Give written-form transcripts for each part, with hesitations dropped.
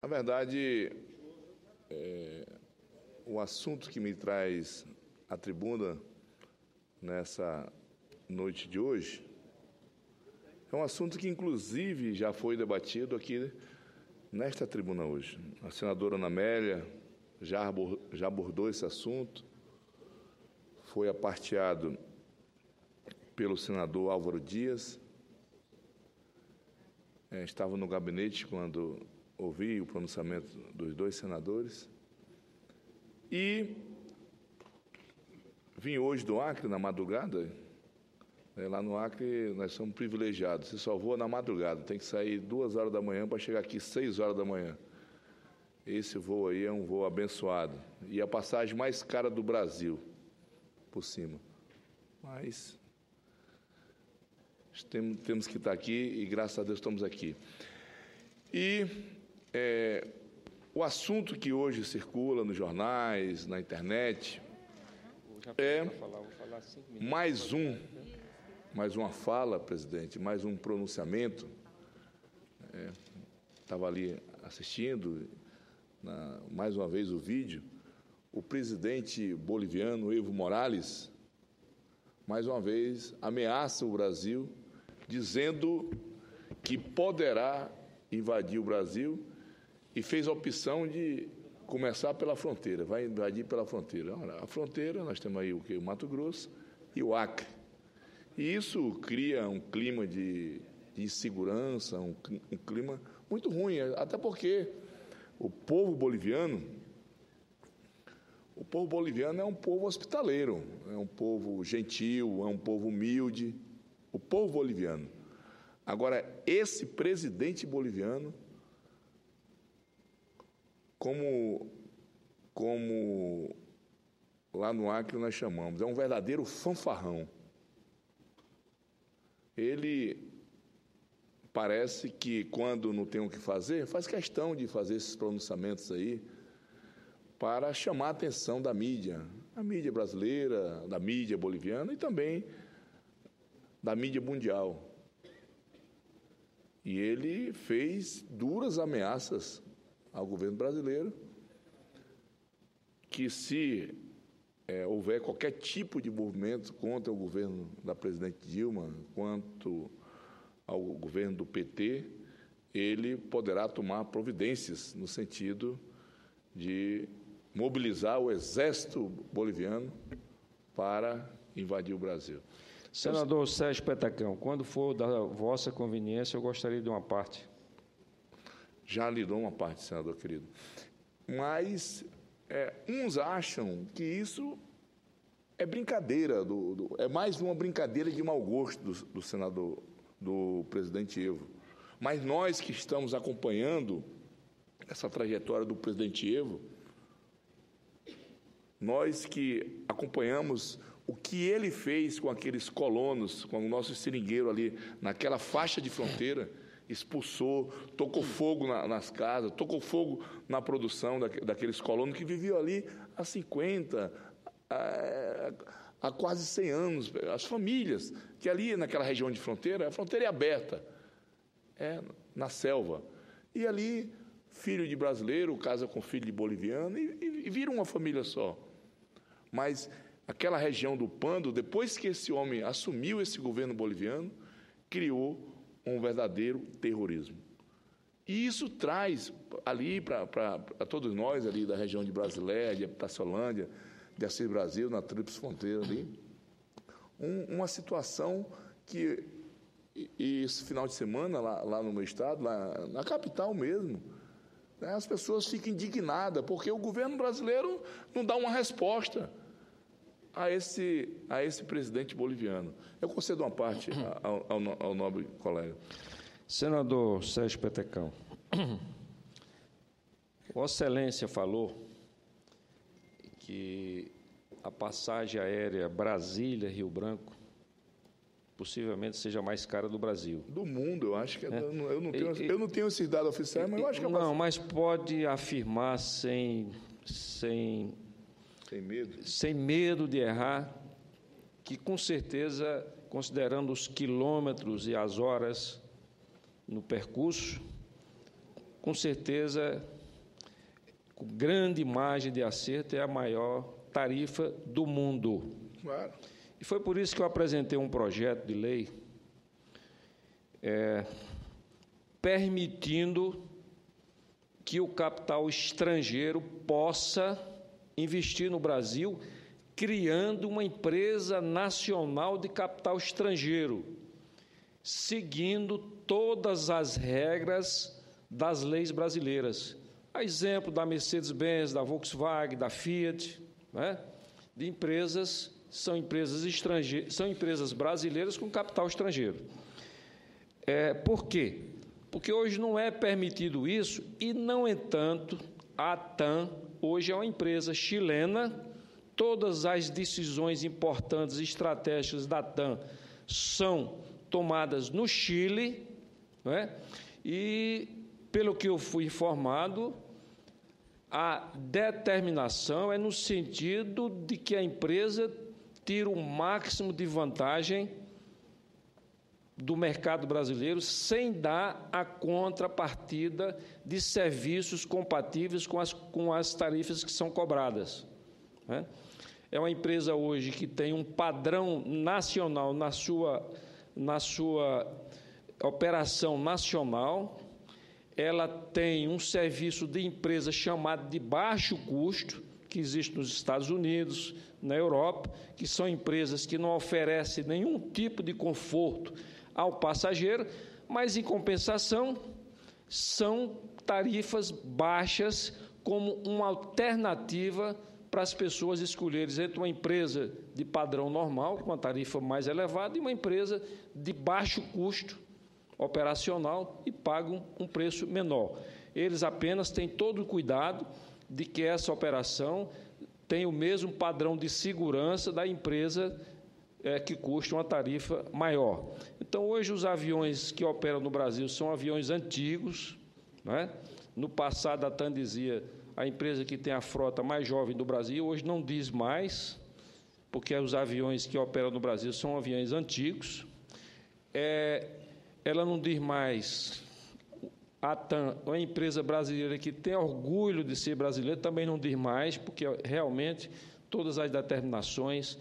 Na verdade, o assunto que me traz à tribuna nessa noite de hoje é um assunto que, inclusive, já foi debatido aqui nesta tribuna hoje. A senadora Ana Amélia já abordou esse assunto, foi aparteado pelo senador Álvaro Dias. Estava no gabinete quando ouvi o pronunciamento dos dois senadores e vim hoje do Acre, na madrugada. Lá no Acre nós somos privilegiados, você só voa na madrugada, tem que sair 2 horas da manhã para chegar aqui 6 horas da manhã. Esse voo aí é um voo abençoado e a passagem mais cara do Brasil, por cima. Mas temos que estar aqui e, graças a Deus, estamos aqui. E o assunto que hoje circula nos jornais, na internet, é mais uma fala, presidente, mais um pronunciamento. Estava ali assistindo, mais uma vez, o vídeo. O presidente boliviano, Evo Morales, mais uma vez, ameaça o Brasil, dizendo que poderá invadir o Brasil e fez a opção de começar pela fronteira, vai invadir pela fronteira. A fronteira, nós temos aí o Mato Grosso e o Acre. E isso cria um clima de insegurança, um clima muito ruim, até porque o povo boliviano é um povo hospitaleiro, é um povo gentil, é um povo humilde, o povo boliviano. Agora, esse presidente boliviano, como lá no Acre nós chamamos, é um verdadeiro fanfarrão. Ele parece que, quando não tem o que fazer, faz questão de fazer esses pronunciamentos aí para chamar a atenção da mídia, a mídia brasileira, da mídia boliviana e também da mídia mundial. E ele fez duras ameaças ao governo brasileiro que, se houver qualquer tipo de movimento contra o governo da presidente Dilma, quanto ao governo do PT, ele poderá tomar providências no sentido de mobilizar o exército boliviano para invadir o Brasil. Senador Sérgio Petacão, quando for da vossa conveniência, eu gostaria de uma parte. Já lhe dou uma parte, senador querido. Mas uns acham que isso é brincadeira, é mais uma brincadeira de mau gosto do senador, do presidente Evo. Mas nós que estamos acompanhando essa trajetória do presidente Evo, nós que acompanhamos o que ele fez com aqueles colonos, com o nosso seringueiro ali, naquela faixa de fronteira, expulsou, tocou fogo nas casas, tocou fogo na produção daqueles colonos que viviam ali há 50, há quase 100 anos. As famílias que ali naquela região de fronteira, a fronteira é aberta, na selva. E ali, filho de brasileiro casa com filho de boliviano e vira uma família só. Mas aquela região do Pando, depois que esse homem assumiu esse governo boliviano, criou um verdadeiro terrorismo. E isso traz ali para todos nós ali da região de Brasilé, de Itaciolândia, de Assis Brasil, na tríplice fronteira ali, uma situação que, e esse final de semana lá no meu estado, lá na capital mesmo, as pessoas ficam indignadas porque o governo brasileiro não dá uma resposta a esse presidente boliviano. Eu concedo uma parte ao nobre colega. Senador Sérgio Petacão, Vossa Excelência falou que a passagem aérea Brasília-Rio Branco possivelmente seja a mais cara do Brasil. Do mundo, eu acho que eu não tenho esses dados oficiais, mas eu acho que é não, mas pode afirmar sem medo de errar, que com certeza, considerando os quilômetros e as horas no percurso, com certeza, com grande margem de acerto, é a maior tarifa do mundo. Claro. E foi por isso que eu apresentei um projeto de lei permitindo que o capital estrangeiro possa investir no Brasil, criando uma empresa nacional de capital estrangeiro, seguindo todas as regras das leis brasileiras. A exemplo da Mercedes-Benz, da Volkswagen, da Fiat, né? De empresas, são empresas estrangeiras, são empresas brasileiras com capital estrangeiro. Por quê? Porque hoje não é permitido isso e, no entanto, a TAM hoje é uma empresa chilena. Todas as decisões importantes e estratégicas da TAM são tomadas no Chile, não é? E, pelo que eu fui informado, a determinação é no sentido de que a empresa tira o máximo de vantagem do mercado brasileiro sem dar a contrapartida de serviços compatíveis com as tarifas que são cobradas, né? É uma empresa hoje que tem um padrão nacional na sua operação nacional. Ela tem um serviço de empresa chamado de baixo custo, que existe nos Estados Unidos, na Europa, que são empresas que não oferecem nenhum tipo de conforto ao passageiro, mas, em compensação, são tarifas baixas como uma alternativa para as pessoas escolherem entre uma empresa de padrão normal, com uma tarifa mais elevada, e uma empresa de baixo custo operacional e pagam um preço menor. Eles apenas têm todo o cuidado de que essa operação tenha o mesmo padrão de segurança da empresa que custa uma tarifa maior. Então, hoje, os aviões que operam no Brasil são aviões antigos, né? No passado, a TAM dizia a empresa que tem a frota mais jovem do Brasil, hoje não diz mais, porque os aviões que operam no Brasil são aviões antigos. Ela não diz mais, a TAM, uma empresa brasileira que tem orgulho de ser brasileira, também não diz mais, porque realmente todas as determinações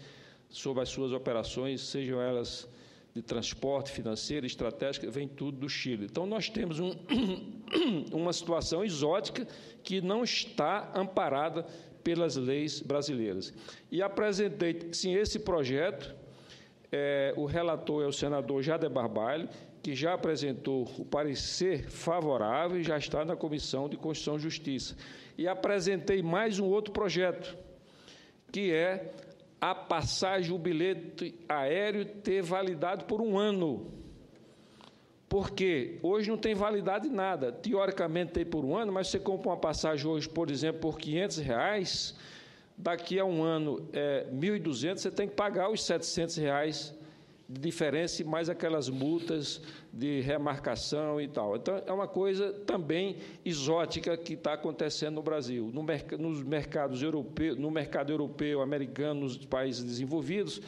sobre as suas operações, sejam elas de transporte, financeira, estratégica, vem tudo do Chile. Então, nós temos uma situação exótica que não está amparada pelas leis brasileiras. E apresentei, sim, esse projeto, o relator é o senador Jader Barbalho, que já apresentou o parecer favorável e já está na Comissão de Constituição e Justiça. E apresentei mais um outro projeto, que é a passagem, o bilhete aéreo ter validade por 1 ano. Porque hoje não tem validade nada. Teoricamente tem por 1 ano, mas você compra uma passagem hoje, por exemplo, por R$500, daqui a 1 ano é R$1.200, você tem que pagar os R$700 de diferença e mais aquelas multas de remarcação e tal. Então, é uma coisa também exótica que está acontecendo no Brasil. Nos mercados europeus, no mercado europeu, americano, nos países desenvolvidos,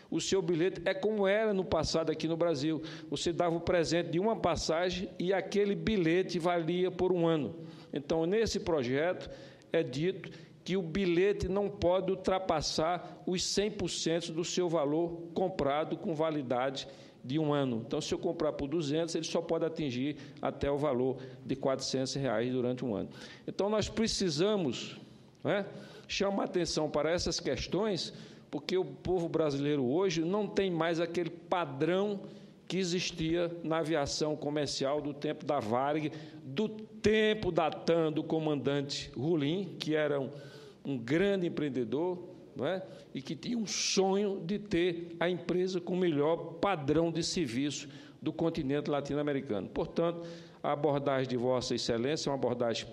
o seu bilhete é como era no passado aqui no Brasil. Você dava o presente de uma passagem e aquele bilhete valia por 1 ano. Então, nesse projeto, é dito que o bilhete não pode ultrapassar os 100% do seu valor comprado com validade de 1 ano. Então, se eu comprar por 200, ele só pode atingir até o valor de R$400 durante 1 ano. Então, nós precisamos, né, chamar atenção para essas questões, porque o povo brasileiro hoje não tem mais aquele padrão que existia na aviação comercial do tempo da Varig, do tempo da TAM, do comandante Rolim, que era um grande empreendedor, não é? E que tinha um sonho de ter a empresa com o melhor padrão de serviço do continente latino-americano. Portanto, a abordagem de Vossa Excelência é uma abordagem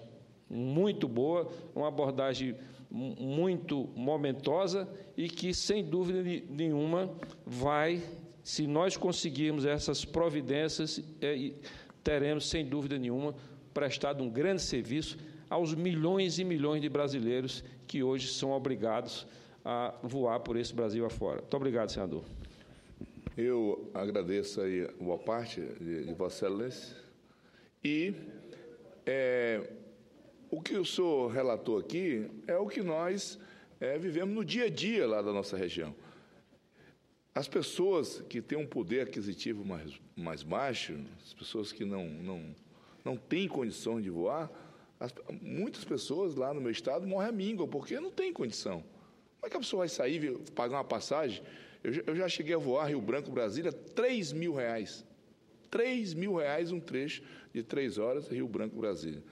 muito boa, uma abordagem muito momentosa e que, sem dúvida nenhuma, vai, se nós conseguirmos essas providências, teremos, sem dúvida nenhuma, prestado um grande serviço aos milhões e milhões de brasileiros que hoje são obrigados a voar por esse Brasil afora. Muito obrigado, senador. Eu agradeço aí boa parte de Vossa Excelência e o que o senhor relatou aqui é o que nós vivemos no dia a dia lá da nossa região. As pessoas que têm um poder aquisitivo mais baixo, as pessoas que não têm condição de voar, muitas pessoas lá no meu estado morrem à míngua, porque não tem condição. Como é que a pessoa vai sair e pagar uma passagem? Eu já cheguei a voar Rio Branco, Brasília, R$3.000. R$3.000 um trecho de 3 horas, Rio Branco, Brasília.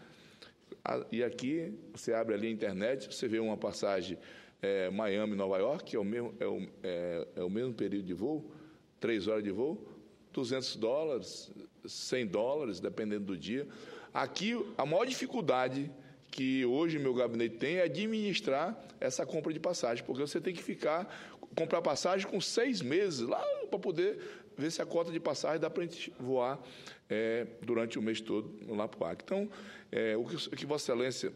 E aqui, você abre ali a internet, você vê uma passagem Miami, Nova York, que é o mesmo período de voo, 3 horas de voo, $200, $100, dependendo do dia. Aqui, a maior dificuldade que hoje meu gabinete tem é administrar essa compra de passagem, porque você tem que comprar passagem com 6 meses lá para poder ver se a cota de passagem dá para a gente voar durante o mês todo lá para o Acre. Então, o que Vossa Excelência,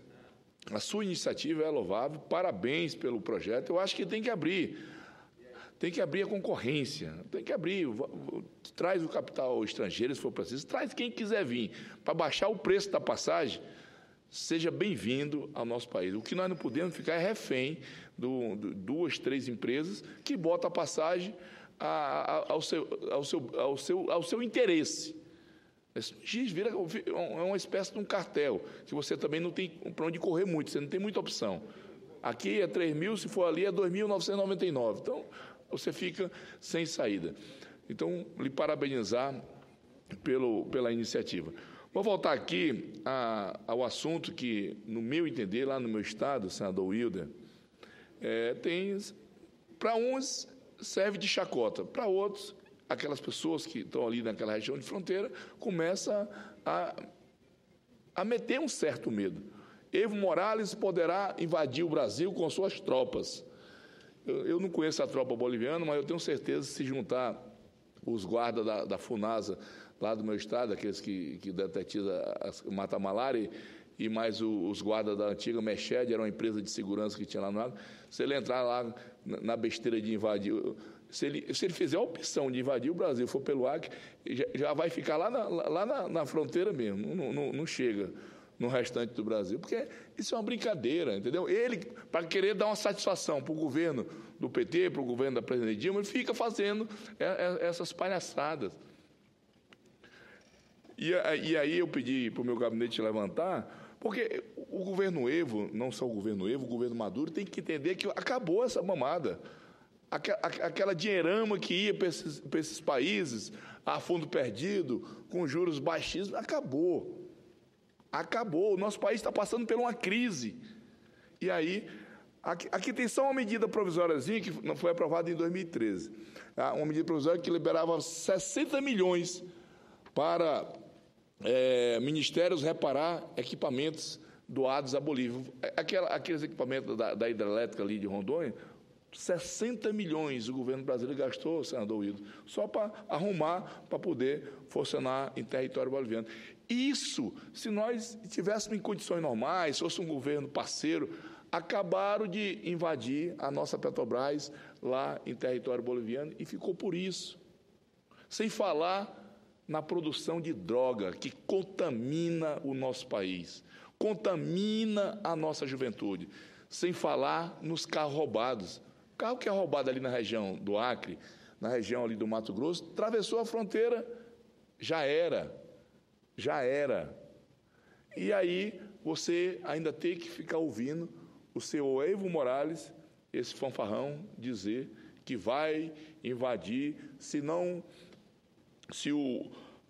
a sua iniciativa é louvável, parabéns pelo projeto. Eu acho que tem que abrir a concorrência, tem que abrir, traz o capital estrangeiro, se for preciso, traz quem quiser vir, para baixar o preço da passagem, seja bem-vindo ao nosso país. O que nós não podemos ficar é refém de 2, 3 empresas que botam a passagem ao seu interesse. Esse giz vira uma espécie de um cartel, que você também não tem para onde correr muito, você não tem muita opção. Aqui é 3.000, se for ali é 2.999. Então, você fica sem saída. Então, lhe parabenizar pela iniciativa. Vou voltar aqui ao assunto que, no meu entender, lá no meu estado, senador Wilder, para uns serve de chacota, para outros, aquelas pessoas que estão ali naquela região de fronteira, começam a meter um certo medo. Evo Morales poderá invadir o Brasil com suas tropas. Eu não conheço a tropa boliviana, mas eu tenho certeza que se juntar os guardas da FUNASA, lá do meu estado, aqueles que detetizam a Mata-Malária, e mais os guardas da antiga Meched, era uma empresa de segurança que tinha lá no Acre, se ele entrar lá na besteira de invadir, se ele fizer a opção de invadir o Brasil, for pelo Acre, já vai ficar lá na fronteira mesmo, não chega no restante do Brasil, porque isso é uma brincadeira, entendeu? Ele, para querer dar uma satisfação para o governo do PT, para o governo da presidente Dilma, ele fica fazendo essas palhaçadas. E aí eu pedi para o meu gabinete levantar, porque o governo Evo, não só o governo Evo, o governo Maduro, tem que entender que acabou essa mamada. Aquela dinheirama que ia para esses países, a fundo perdido, com juros baixíssimos, acabou. Acabou. O nosso país está passando por uma crise. E aí, aqui tem só uma medida provisóriazinha que não foi aprovada em 2013. Uma medida provisória que liberava 60 milhões para ministérios reparar equipamentos doados à Bolívia. Aqueles equipamentos da hidrelétrica ali de Rondônia, 60 milhões o governo brasileiro gastou, senador Wilder, só para arrumar, para poder funcionar em território boliviano. Isso, se nós estivéssemos em condições normais, fosse um governo parceiro, acabaram de invadir a nossa Petrobras lá em território boliviano e ficou por isso. Sem falar na produção de droga que contamina o nosso país, contamina a nossa juventude. Sem falar nos carros roubados. O carro que é roubado ali na região do Acre, na região ali do Mato Grosso, atravessou a fronteira, já era. E aí você ainda tem que ficar ouvindo o seu Evo Morales, esse fanfarrão, dizer que vai invadir,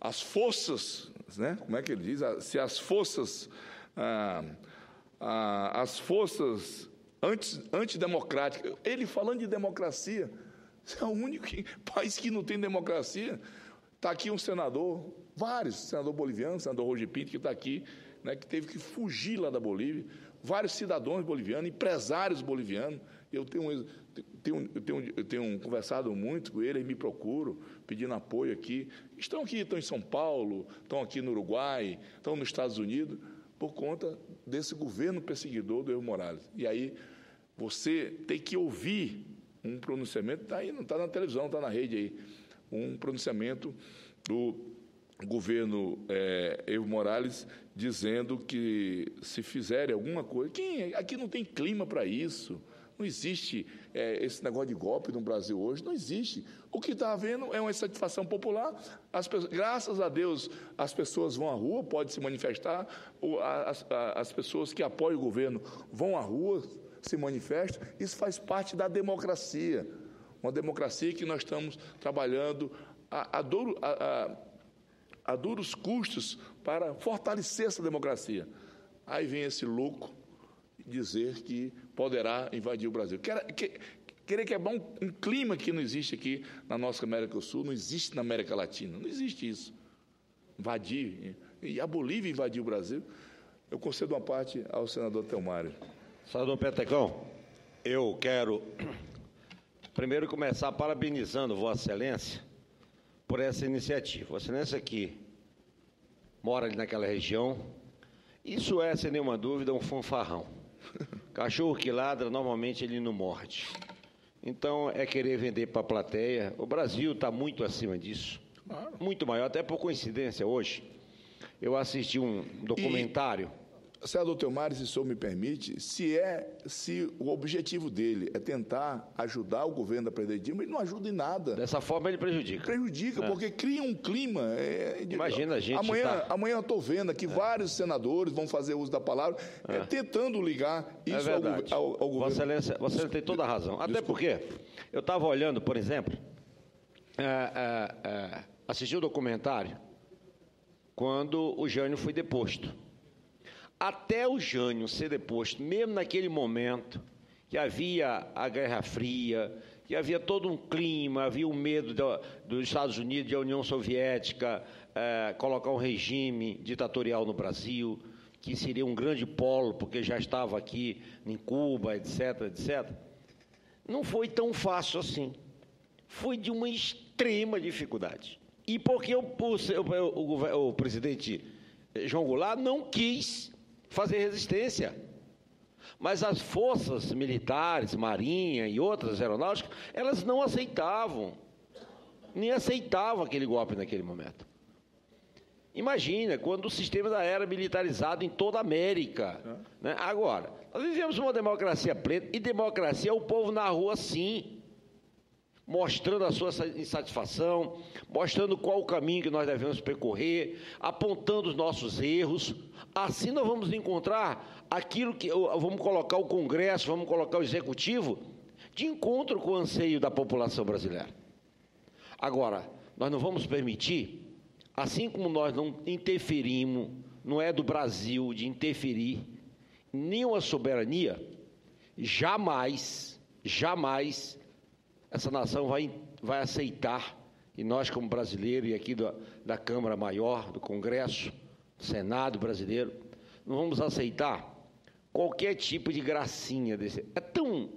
as forças, né? Como é que ele diz? Se as forças antidemocráticas, ele falando de democracia, é o único país que não tem democracia. Está aqui um senador, vários, senador boliviano, senador Roger Pinto, que está aqui, né, que teve que fugir lá da Bolívia, vários cidadãos bolivianos, empresários bolivianos. Eu tenho conversado muito com eles, me procuram, pedindo apoio aqui. Estão em São Paulo, estão aqui no Uruguai, estão nos Estados Unidos, por conta desse governo perseguidor do Evo Morales. E aí você tem que ouvir um pronunciamento, está aí, não está na televisão, está na rede aí, um pronunciamento do governo Evo Morales, dizendo que se fizerem alguma coisa... Aqui não tem clima para isso. Não existe esse negócio de golpe no Brasil hoje, não existe. O que está havendo é uma insatisfação popular. Graças a Deus, as pessoas vão à rua, podem se manifestar, as pessoas que apoiam o governo vão à rua, se manifestam. Isso faz parte da democracia, uma democracia que nós estamos trabalhando a duros custos para fortalecer essa democracia. Aí vem esse louco dizer que poderá invadir o Brasil. Querer quebrar um clima que não existe aqui na nossa América do Sul, não existe na América Latina, não existe isso. Invadir, e a Bolívia invadiu o Brasil. Eu concedo uma parte ao senador Telmário. Senador Petecão, eu quero primeiro começar parabenizando Vossa Excelência por essa iniciativa. Vossa Excelência que mora ali naquela região, isso é, sem nenhuma dúvida, um fanfarrão. Cachorro que ladra, normalmente ele não morde. Então, é querer vender para a plateia. O Brasil está muito acima disso. Muito maior. Até por coincidência, hoje, eu assisti um documentário. Senador Telmário, se o senhor me permite, se o objetivo dele é tentar ajudar o governo a prender Dilma, ele não ajuda em nada. Dessa forma, ele prejudica. Prejudica, porque cria um clima. Imagina a gente. Amanhã eu estou vendo aqui vários senadores vão fazer uso da palavra, tentando ligar isso ao governo. Vossa Excelência tem toda a razão. Até porque eu estava olhando, por exemplo, assisti o documentário quando o Jânio foi deposto. Até o Jânio ser deposto, mesmo naquele momento, que havia a Guerra Fria, que havia todo um clima, havia o medo dos Estados Unidos e da União Soviética colocar um regime ditatorial no Brasil, que seria um grande polo, porque já estava aqui em Cuba, etc., etc. Não foi tão fácil assim. Foi de uma extrema dificuldade. E porque o presidente João Goulart não quis fazer resistência. Mas as forças militares, Marinha e outras aeronáuticas, elas não aceitavam. Nem aceitavam aquele golpe naquele momento. Imagina, quando o sistema era militarizado em toda a América. Né? Agora, nós vivemos uma democracia plena, e democracia é o povo na rua, sim. Mostrando a sua insatisfação, mostrando qual o caminho que nós devemos percorrer, apontando os nossos erros. Assim nós vamos encontrar aquilo que... Vamos colocar o Congresso, vamos colocar o Executivo de encontro com o anseio da população brasileira. Agora, nós não vamos permitir, assim como nós não interferimos, não é do Brasil de interferir em nenhuma soberania, jamais essa nação vai aceitar, e nós como brasileiros, e aqui da Câmara Maior, do Congresso, do Senado brasileiro, não vamos aceitar qualquer tipo de gracinha desse. É tão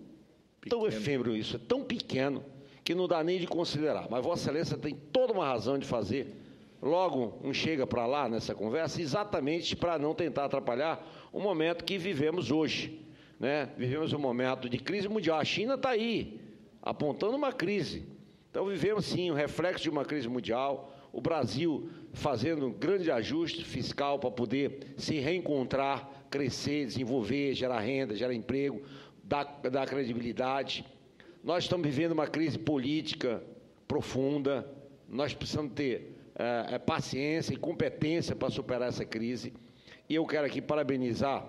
efêmero isso, é tão pequeno, que não dá nem de considerar. Mas Vossa Excelência tem toda uma razão de fazer, logo um chega para lá nessa conversa, exatamente para não tentar atrapalhar o momento que vivemos hoje. Né? Vivemos um momento de crise mundial, a China está aí, apontando uma crise. Então, vivemos, sim, o reflexo de uma crise mundial, o Brasil fazendo um grande ajuste fiscal para poder se reencontrar, crescer, desenvolver, gerar renda, gerar emprego, dar credibilidade. Nós estamos vivendo uma crise política profunda, nós precisamos ter paciência e competência para superar essa crise. E eu quero aqui parabenizar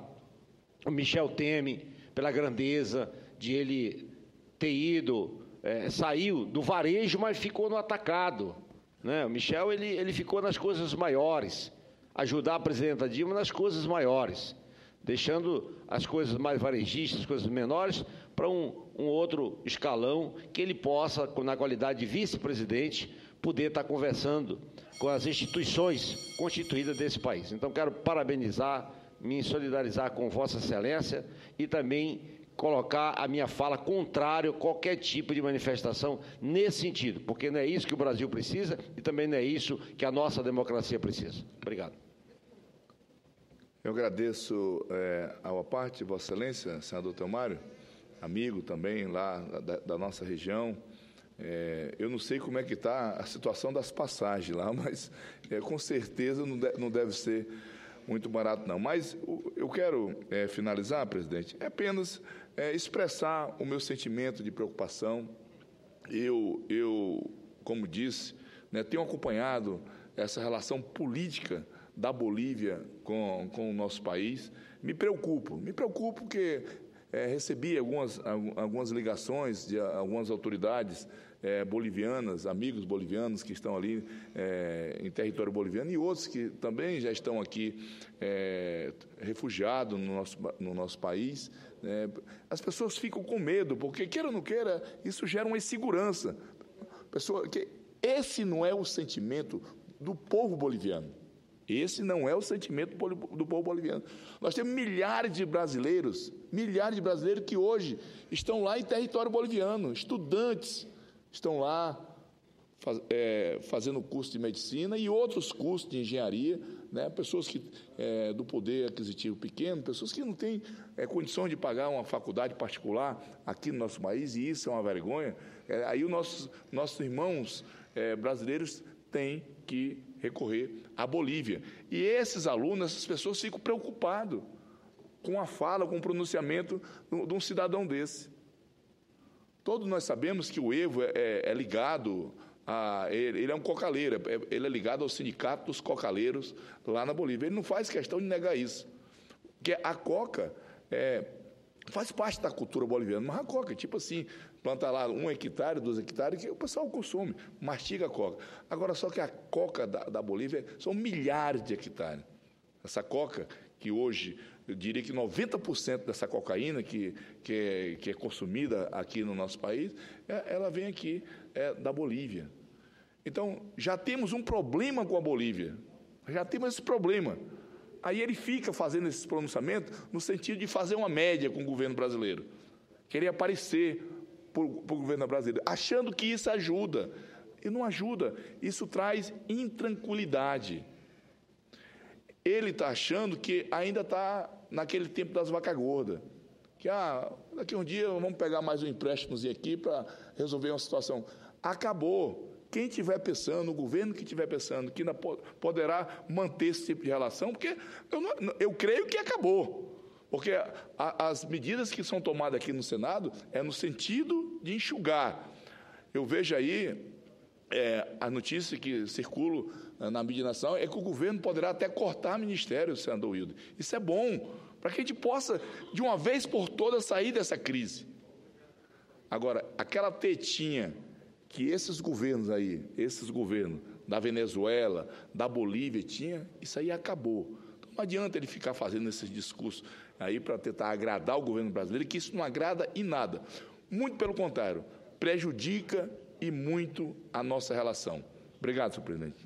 o Michel Temer pela grandeza de ele ter ido, saiu do varejo, mas ficou no atacado. Né? O Michel ele ficou nas coisas maiores, ajudar a presidenta Dilma nas coisas maiores, deixando as coisas mais varejistas, as coisas menores, para um outro escalão que ele possa, na qualidade de vice-presidente, poder estar conversando com as instituições constituídas desse país. Então, quero parabenizar, me solidarizar com Vossa Excelência e também colocar a minha fala contrária a qualquer tipo de manifestação nesse sentido, porque não é isso que o Brasil precisa e também não é isso que a nossa democracia precisa. Obrigado. Eu agradeço a parte, Vossa Excelência, senador Telmário, amigo também lá da nossa região. Eu não sei como é que está a situação das passagens lá, mas com certeza não deve ser muito barato, não. Mas eu quero finalizar, presidente, apenas expressar o meu sentimento de preocupação. Eu como disse, tenho acompanhado essa relação política da Bolívia com o nosso país. Me preocupo porque recebi algumas ligações de algumas autoridades bolivianas, amigos bolivianos que estão ali em território boliviano, e outros que também já estão aqui refugiados no nosso país. As pessoas ficam com medo, porque, queira ou não queira, isso gera uma insegurança. Esse não é o sentimento do povo boliviano. Esse não é o sentimento do povo boliviano. Nós temos milhares de brasileiros que hoje estão lá em território boliviano, estudantes, estão lá fazendo curso de medicina e outros cursos de engenharia, pessoas do poder aquisitivo pequeno, pessoas que não têm condições de pagar uma faculdade particular aqui no nosso país, e isso é uma vergonha. Aí os nossos irmãos brasileiros têm que recorrer à Bolívia. E esses alunos, essas pessoas ficam preocupados com a fala, com o pronunciamento de um cidadão desse. Todos nós sabemos que o Evo é ligado ele é um cocaleiro, ele é ligado ao sindicato dos cocaleiros lá na Bolívia. Ele não faz questão de negar isso. Porque a coca faz parte da cultura boliviana, mas a coca, tipo assim, planta lá 1 hectare, 2 hectares, que o pessoal consome, mastiga a coca. Agora, só que a coca da Bolívia são milhares de hectares. Essa coca, que hoje, eu diria que 90% dessa cocaína que é consumida aqui no nosso país, ela vem aqui da Bolívia. Então, já temos um problema com a Bolívia, já temos esse problema. Aí ele fica fazendo esses pronunciamentos no sentido de fazer uma média com o governo brasileiro, querer aparecer para o governo brasileiro, achando que isso ajuda. E não ajuda, isso traz intranquilidade. Ele está achando que ainda está naquele tempo das vacas gordas, que daqui a um dia vamos pegar mais um empréstimozinho aqui para resolver uma situação. Acabou. Quem estiver pensando, o governo que estiver pensando que ainda poderá manter esse tipo de relação, porque eu creio que acabou. Porque as medidas que são tomadas aqui no Senado é no sentido de enxugar. Eu vejo aí a notícia que circula na mídia nacional é que o governo poderá até cortar ministério, senador Wilder. Isso é bom, para que a gente possa, de uma vez por todas, sair dessa crise. Agora, aquela tetinha que esses governos da Venezuela, da Bolívia isso aí acabou. Então, não adianta ele ficar fazendo esses discursos aí para tentar agradar o governo brasileiro, que isso não agrada em nada. Muito pelo contrário, prejudica e muito a nossa relação. Obrigado, senhor presidente.